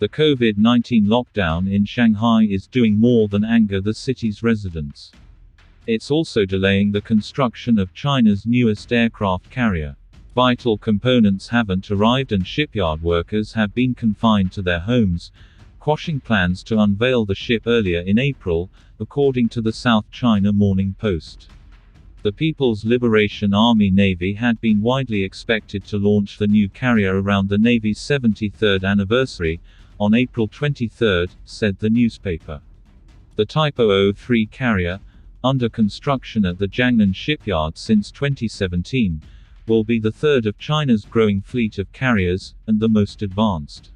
The COVID-19 lockdown in Shanghai is doing more than anger the city's residents. It's also delaying the construction of China's newest aircraft carrier. Vital components haven't arrived and shipyard workers have been confined to their homes, quashing plans to unveil the ship earlier in April, according to the South China Morning Post. The People's Liberation Army Navy had been widely expected to launch the new carrier around the Navy's 73rd anniversary, on April 23, said the newspaper. The Type 003 carrier, under construction at the Jiangnan shipyard since 2017, will be the third of China's growing fleet of carriers, and the most advanced.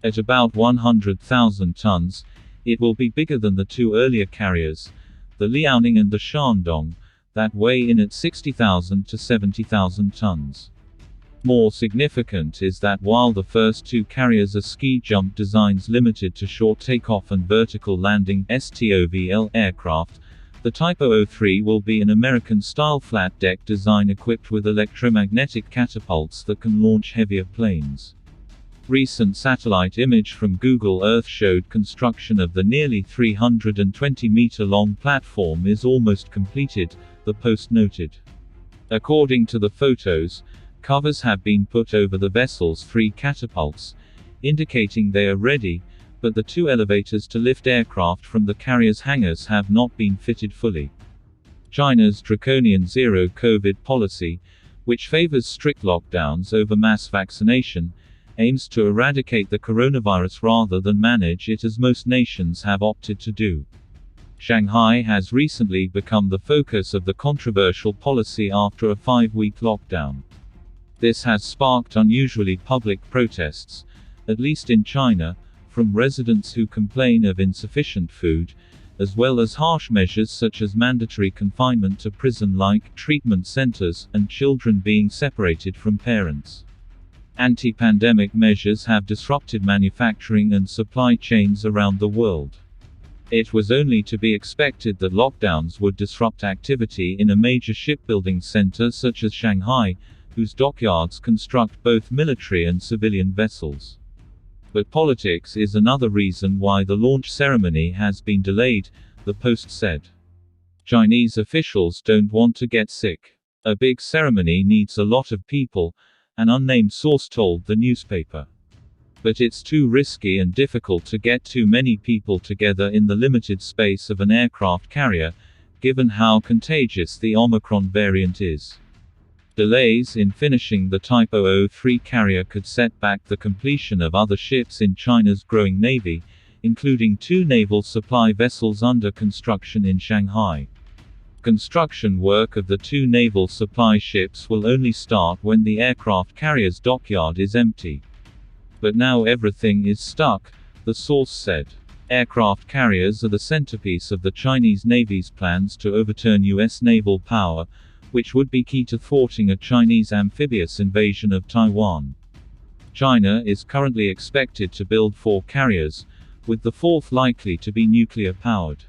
At about 100,000 tons, it will be bigger than the two earlier carriers, the Liaoning and the Shandong, that weigh in at 60,000 to 70,000 tons. More significant is that while the first two carriers are ski-jump designs limited to short takeoff and vertical landing (STOVL) aircraft, the Type 003 will be an American-style flat-deck design equipped with electromagnetic catapults that can launch heavier planes. Recent satellite image from Google Earth showed construction of the nearly 320-meter-long platform is almost completed, the Post noted. According to the photos, covers have been put over the vessel's three catapults, indicating they are ready, but the two elevators to lift aircraft from the carrier's hangars have not been fitted fully. China's draconian zero-COVID policy, which favors strict lockdowns over mass vaccination, aims to eradicate the coronavirus rather than manage it as most nations have opted to do. Shanghai has recently become the focus of the controversial policy after a 5-week lockdown. This has sparked unusually public protests, at least in China, from residents who complain of insufficient food, as well as harsh measures such as mandatory confinement to prison-like treatment centers, and children being separated from parents. Anti-pandemic measures have disrupted manufacturing and supply chains around the world. It was only to be expected that lockdowns would disrupt activity in a major shipbuilding center such as Shanghai, whose dockyards construct both military and civilian vessels. But politics is another reason why the launch ceremony has been delayed, the Post said. Chinese officials don't want to get sick. A big ceremony needs a lot of people, an unnamed source told the newspaper. But it's too risky and difficult to get too many people together in the limited space of an aircraft carrier, given how contagious the Omicron variant is. Delays in finishing the Type 003 carrier could set back the completion of other ships in China's growing navy, including two naval supply vessels under construction in Shanghai. Construction work of the two naval supply ships will only start when the aircraft carrier's dockyard is empty. But now everything is stuck, the source said. Aircraft carriers are the centerpiece of the Chinese Navy's plans to overturn U.S. naval power, which would be key to thwarting a Chinese amphibious invasion of Taiwan. China is currently expected to build 4 carriers, with the fourth likely to be nuclear-powered.